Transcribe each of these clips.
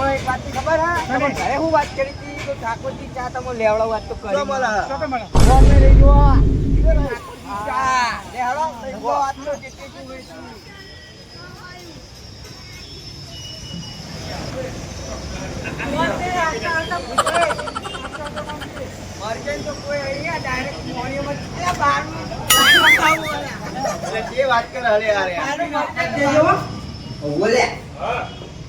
એમાં એક વાત ખબર હા ઘરે હું વાત કરી હતી તો ઠાકોરજી ચા તમે લેવડો વાત તો કરી અમે લઈ જો ચા લેવડો લઈ જો વાત તો જેટલી તું વેચી માર્કેટ તો કોઈ અહીંયા ડાયરેક્ટ મોણીમાં એટલે બારનું એટલે જે વાત કરે હલે યાર બોલે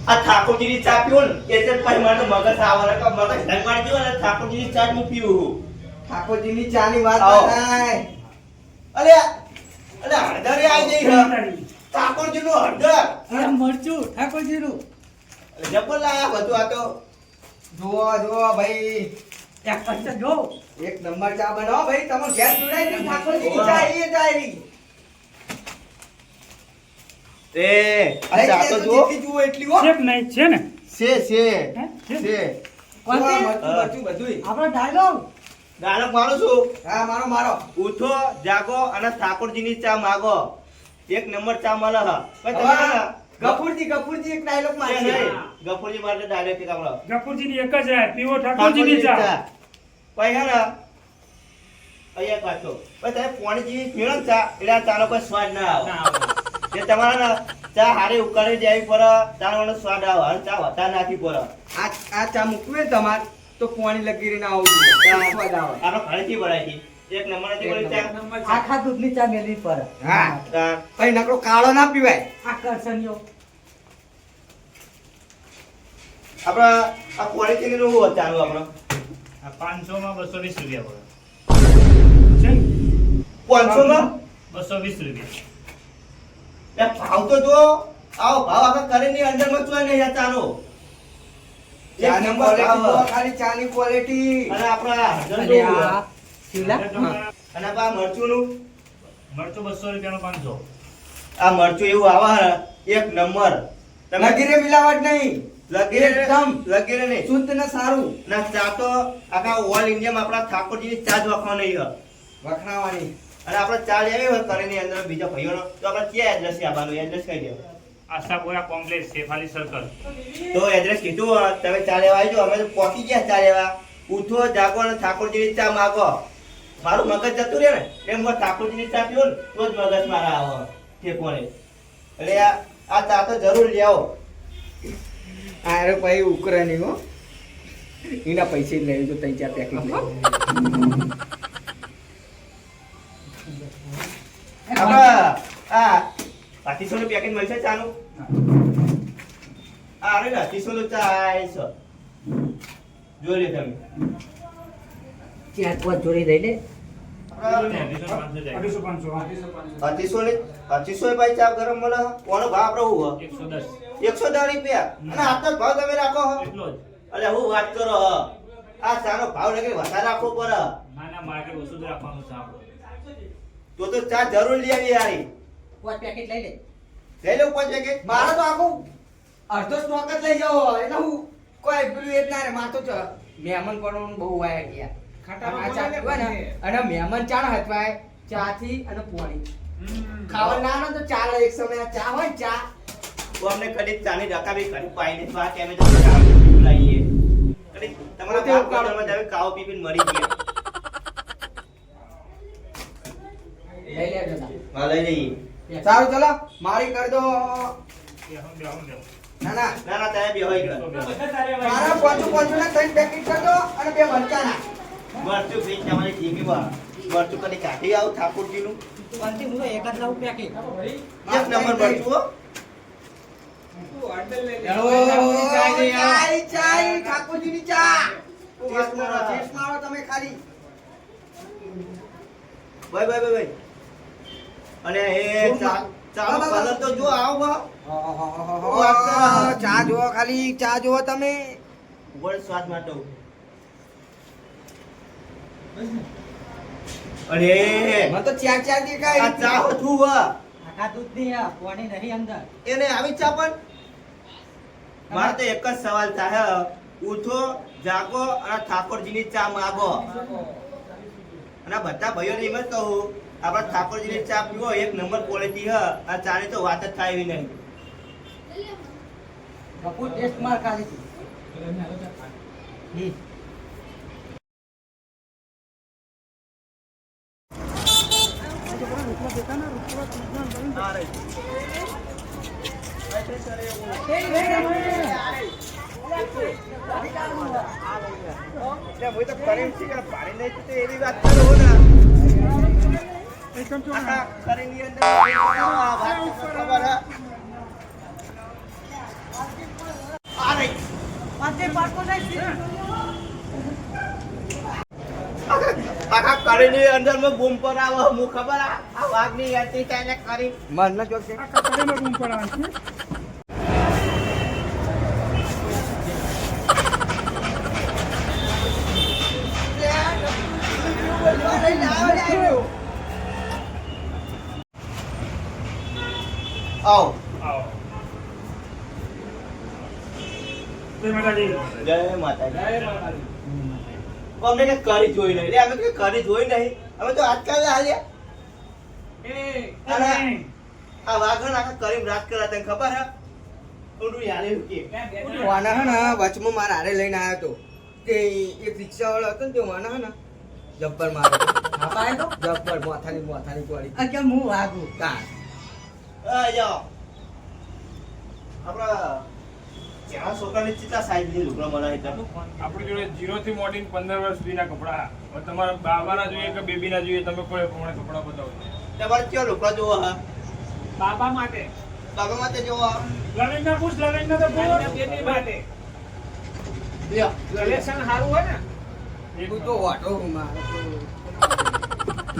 આ ઠાકોરજીની ચા પીવો ને એટલે પછી મારે મગજ આવે કે મગજ ઢંકાણ જેવો ને ઠાકોરજીની ચા હું પીવું ઠાકોરજીની ચા ની વાત થાય અલે અલે હળદરે આવી જઈ ઠાકોરજીનું હળદર અરે મરચું ઠાકોરજીનું જબર લાયા બધું આ તો જુઓ જુઓ ભાઈ એક કચ્ચા જો એક નંબર ચા બનાવો ભાઈ તમે ઘેર જોડાઈ ગઈ ઠાકોરજીની ચા એ જાય એ આ ચા તો જો જેટલી જુઓ એટલી હો છે કે નહીં છે ને છે કોણ મરચું બધું આપણો ડાયલોગ ગાણક મારું છું હા મારો મારો ઉઠો જાગો અને ઠાકોરજીની ચા માગો એક નંબર ચા મળે હા પણ તમે ગફુરજી એક ડાયલોગ મારી નહીં ગફુરજી માટે ડાયરેક્ટ કે આપણો ગફુરજીની એક જ છે પીવો ઠાકોરજીની ચા પછી હે ને અહીંયા કાચો પછી તમે પોણીજી પીણો ને ચા એટલે આ ચાનો કોઈ સ્વાદ ના આવે એ તમારે ને ચા હારી ઉકાળી દેવી પડે ચાનો સ્વાદ આવે અને ચા વધારે નાખી પડે આ ચા મૂકવે તમાર તો પાણી લગી રહીને આવું જોઈએ સ્વાદ આવે આપણે ઘરેથી બનાવી એક નંબર હતી બોલી ચા આખા દૂધની ચા મેલવી પડે હા ભાઈ નકરો કાળો ના પીવાય આકર્ષણીય આપણે આ પોણીજી નું શું ચાલુ આપણો આ 500 માં 220 રૂપિયા છે ને? 500 માં પડે 220 રૂપિયા એ ભાવ તો જો આવો ભાવ આપણે કરીને અંદર માં ચોય નહીં આ ચાનો એક ચાની નંબર ક્વોલિટી ભાવ તો ખાલી ચાની ક્વોલિટી અને આપણા અને હળદર આ શિવલા અને આ મરચું નું મરચું 200 રૂપિયાનું 500 આ મરચું એવું આવે હે, એક નંબર તમે લગીરે મિલાવટ નહીં લગીરે એકદમ લગીરે નહીં શુદ્ધ ને સારું ના ચા તો આખા ઓલ ઇન્ડિયામાં આપણા ઠાકોરજીની ચા જ વખણાવાની છે વખણાવાની અને આપણે ચા લેવી હોય કરીને અંદર બીજા ભાઈઓનો તો આપણે ક્યાં એડ્રેસ આપવાનું એડ્રેસ કહી દો આશાપુરા કોમ્પ્લેક્સ શેફાલી સર્કલ તો એડ્રેસ કીધું હોય, તમે ચા લેવા આવજો અમે તો પહોંચી ગયા ચા લેવા ઉઠો જાગો અને ઠાકોરજીની ચા માગો મારું મગજ જતું રહે ને એમ હું ઠાકોરજીની ચા પીવો ને તો જ મગજ મારા આવે ઠેકોને એટલે આ ચા તો જરૂર લેવો આરે ભાઈ ઉકરે નહીં હો એના પૈસે જ લેવું તો 3-4 પેકેટ લે આપણે આ 2500 નું પેકેટ મળશે ચાનું આ અરે 2500 નું ચા છે જોઈ લે તમે ચાર પાંચ જોડી લઈ લે 500 જાય 2500 ને 2500 ભાઈ ચા ગરમ મળે કોનો ભાવ આપણો હું 110 110 રૂપિયા અને આટલો જ ભાવ તમે રાખો હો. એટલો જ અલે હું વાત કરો હો. આ ચાનો ભાવ લગે વધારે રાખવો પડે નાના માર્કેટ ઓછું જ રાખવાનું છે આપણે તો ચા જરૂર લઈ આવી યારી પાંચ પેકેટ લઈ લે લઈ લઉં 5 પેકેટ મારે તો આખું અડધો સ્ટોક જ લઈ જાઓ એટલે હું કોઈ પેલું એ જ ના રે માર તો મહેમાન પણ બહુ વાયા ગયા આ ચા પીવા ને અને મહેમાન ચા ના હતવાય ચાથી અને પોણી ખાવા ના ને તો ચાલે એક સમય ચા હોય ને ચા તો અમને કદી ચાની રકાબી કરી પાઈ ને વાત એમે તો ચા લાવીએ કદી તમારા પોતે બાપ ઉકાળો. ઘરમાં જાવે કાવો પીપીને મરી ગયા લઈ લેજો ના. હા લઈ જઈએ સારું ચલો મારી કરી દો ના ના ના ના તમે બે હોય ગયા મારા પાંચું ના 3 પેકેટ કરી દો અને 2 મરચાના મરચું ફીટ તમારી જીમીમાં મરચું કદી કાઢી આવું ઠાકોરજીનું પાંચથી હું એક જ લઉં પેકેટ એક નંબર મરચું હો ચાય ચાય ઠાકોરજીની ચા ટેસ્ટ મારો તમે ખાલી ભાઈ ભાઈ ભાઈ ભાઈ અને એ ચાનો કલર તો જો આવો ચા જુઓ ખાલી ચા જુઓ તમે ગોળ સ્વાદ માટે અરે મને તો ચાર આ દેખાય ચા હતું વા આખા દૂધની આ પાણી નહીં અંદર એને આવી ચા પણ મારે તો એક જ સવાલ થાય ઉઠો જાગો અને ઠાકોરજીની ચા માગો અને બધા ભાઈઓને એમ જ કહું આપણે ઠાકોરજીની ચા પીવો એક નંબર ક્વોલિટી હ આ ચાની તો વાત જ થાય એવી નહીં કપૂર ટેસ્ટ માર ખાલી હમ. હું તો કરીને છે કે પાડી નહીં તો એવી વાત કરો ને આખા કરીની અંદર આ વાત તો ખબર હે. આ રહી. આખા કરીની અંદર માં બૂમ પર આવો હું ખબર આ વાઘની હતી તેને કરી મન ન જોશે આવો આવો. જય માતાજી. જય માતાજી. અમને કે કરી જોઈ નહીં અમે કે કરી જોઈ નહીં અમે તો આજકાલ હાલે આ વાઘણ આખા કરીમ રાત કરા તને ખબર હે ઊંડું યાલે કે વાના હે ને વચમાં મારા હારે લઈને આવ્યો તો તે એક રિક્ષા વાળો હતો ને તે વાના હે ને જબ્બર મારે આપાય તો જબ્બર મોથાની ગોળી આ કેમ હું વાગું કા આ જાઓ આપણા જ્યાં છોકરાની ચિત્તા સાઈઝ ની લુગડો મળે છે આપણી જોડે 0 થી મોડીને 15 વર્ષ સુધીના કપડા. હવે તમારા બાબાના જોઈએ કે બેબીના જોઈએ, તમે કોઈ પ્રમાણે કપડા બતાવો. તમારે કયો લુગડો જોવો હા બાબા માટે. બાબા માટે જોવો લવિંગના પૂછ, લવિંગના તો પૂછ. બેબી માટે. લ્યો રિલેશન સારું હોય ને. તું તો વાટો મારે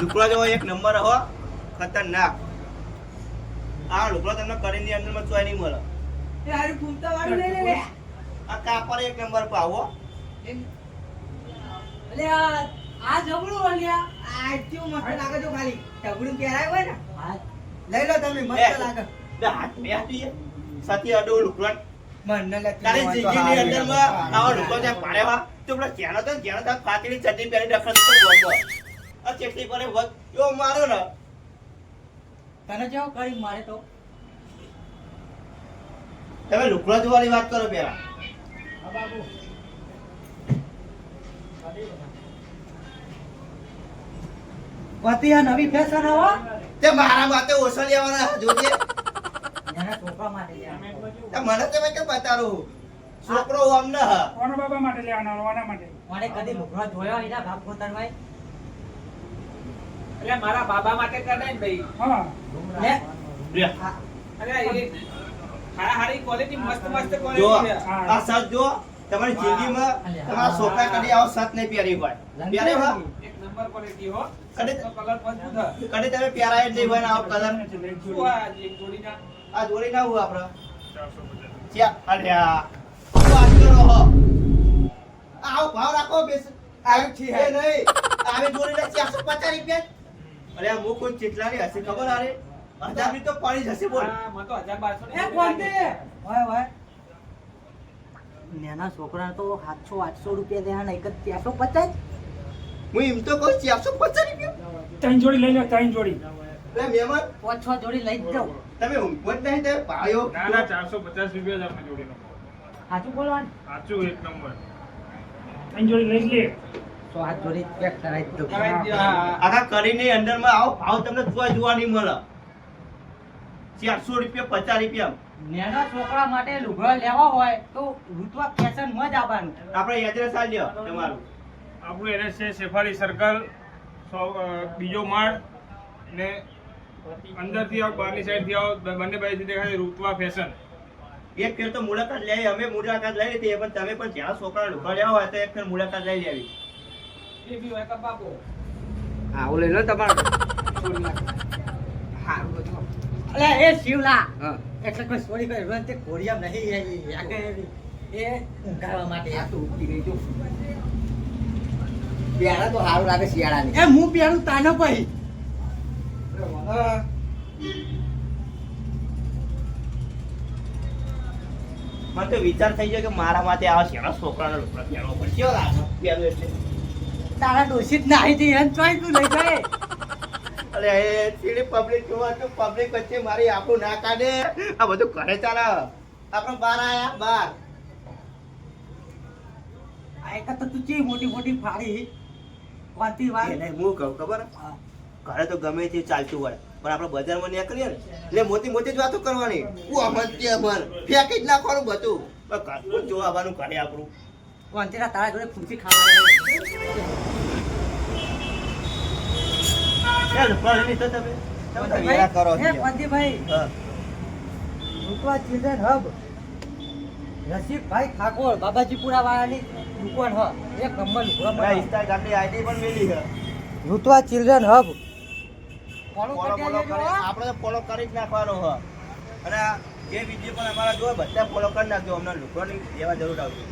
લુગડો જોવો એક નંબર હો ખતરનાક આ લુગડો તમને કરીની અંદર માં ચોય નહીં મળે એ હારી ફૂમતા વાળું લઈ લે આ કાપડ એક નંબર પર આવો અલે આ જબડું અલ્યા આ કેવું મસ્ત લાગે જો ખાલી ટબડું પહેરાય હોય ને હા લઈ લો તમે મસ્ત લાગે બે હાથ બે આપીએ સાથી અડો લુગડો મન ન લે તારી જિંદગીની અંદરમાં આવો લુગડો જે પાડ્યા તો પેલા જેનો તો જેનો તો પાતળી ચટણી પહેરી રખડ તો ગોમો આ ચટણી પર વગ યો મારો ને તને જેવો કરી મારે તો તમે લુગડો જોવાની વાત કરો પેલા પતિ આ નવી ફેશન આવા તે મારા માટે ઓછો લેવાના જોજે એના છોકરા માટે લે તે મને તમે કે બતાડું છોકરો આમ ન હ કોના બાબા માટે લેવાના, રોવાના માટે? મને કદી લુગડા જોયા એના બાપ પોતાનભાઈ એટલે મારા બાબા માટે કરે ને ભાઈ. હા. લે રે અરે એ હારી ક્વોલિટી મસ્ત મસ્ત જો ક્વોલિટી છે. આ સત જો તમારી જિંદગીમાં તમારા છોકરા કદી આવો સત નહીં પહેરી હોય પહેરે હો એક નંબર ક્વોલિટી હો. કદી કલર મજબૂત છે. કદી તમે પહેરાય જ નહીં હોય ને આવો કલર શું આ એક જોડીના આ જોડી ના હું આપડે 450. ક્યાં અલ્યા વાત કરો હો આવો ભાવ રાખો બેસ આવ્યું છે એ નહીં આવી જોડીને 450 રૂપિયા અરે આ હું કોઈ ચેટલાની હશે ખબર આરે 1000 ની તો પડી જશે બોલ હા, મને તો 1200 એ કોંતે ઓય ઓય નાના છોકરા તો 700-800 રૂપિયા દેહા ને એક જ 350 હું એમ તો કહું 450 રૂપિયા ત્રણ જોડી લઈ લો, ત્રણ જોડી. લે મહેમાન 5-6 જોડી લઈ જ જાઉં તમે ઊંઘો જ નહીં તમે પાયો ના ના, 450 રૂપિયા જ આપણે જોડીનો. સાચું બોલવાનું સાચું, એક નંબર. ત્રણ જોડી લઈ લે. 100 જોડી પેક કરાવી દઉં કરાવી દો. હા, આખા કરીને અંદરમાં આવો ભાવ તમને કોઈ જોવા નહીં મળે 400 રૂપિયા 50 રૂપિયા નાના છોકરા માટે લુગડા લેવા હોય તો ઋતુઆ ફેશન માં જ આવવાનું આપણે એડ્રેસ આલ દો તમારું આપણું એડ્રેસ છે શેફાલી સર્કલ, બીજો માળ, ને અંદરથી આવો, બહારની સાઈડથી આવો, બંને બાજુથી દેખાય રૂતવા ફેશન. એક ફેર તો મુલાકાત લઈ અમે મુલાકાત લઈ લીધી પણ તમે પણ જ્યાં છોકરા લુગડા લેવા હોય તો એક ફેર મુલાકાત લઈ લેવી એ બી હોય કે બાપુ. આવું લઈ લો તમારે હારું બધું અલે એ શિવલા હા એટલે કોઈ સોરી કોઈ રન તે કોરિયામ નહીં એ ઊંઘાડવા માટે આ તો ઉઠી ગઈ જો પ્યારા તો સારું લાગે શિયાળાની એ હું પહેરું તાનો પછી મને તો વિચાર થઈ ગયો કે મારા માટે આવા શેના છોકરાનો લુગડા પહેરવો પડે કેવો લાગે પહેરવું એટલે તારા ડોશીત નાહી દી એમ ચોઈ તું લઈ જાય અરે એ સીડી પબ્લિક જોવા તો પબ્લિક વચ્ચે મારી આપણું ના કાઢે આ બધું ઘરે ચાલે આપણે બહાર આયા બહાર આ એક તો તું ચી મોટી મોટી ફાડી વાતી વાત એને હું કહું ખબર હા. ઘરે તો ગમે તે ચાલતું હોય પણ આપણે બજારમાં નીકળીએ ને એટલે મોટી મોટી જ વાતો કરવાની હું અમર તે અમર ફેંકી જ નાખવાનું બધું પણ ઘર જો આવવાનું ઘરે આપણું વાંતીના તારા જોડે ખુરશી ખાવાની ચાલ પણ નહીં તો તમે વેરા કરો હે વાંતીભાઈ હા રૂપા ચિલ્ડ્રન હબ રસિકભાઈ ઠાકોર બાબાજીપુરા વાળાની દુકાન હ એક નંબર લુગડો મારા ઇન્સ્ટાગ્રામની આઈડી પણ મેલી છે રૂતવા ચિલ્ડ્રન હબ ફોલો ફોલો કરી ફોલો લેજો કરી હો. આપણે તો ફોલો કરી જ નાખવાનો હ અને આ જે વિડીયો પણ અમારા જોવે બધા ફોલો કરી નાખજો અમને લુકડોની લેવા જરૂર આવશે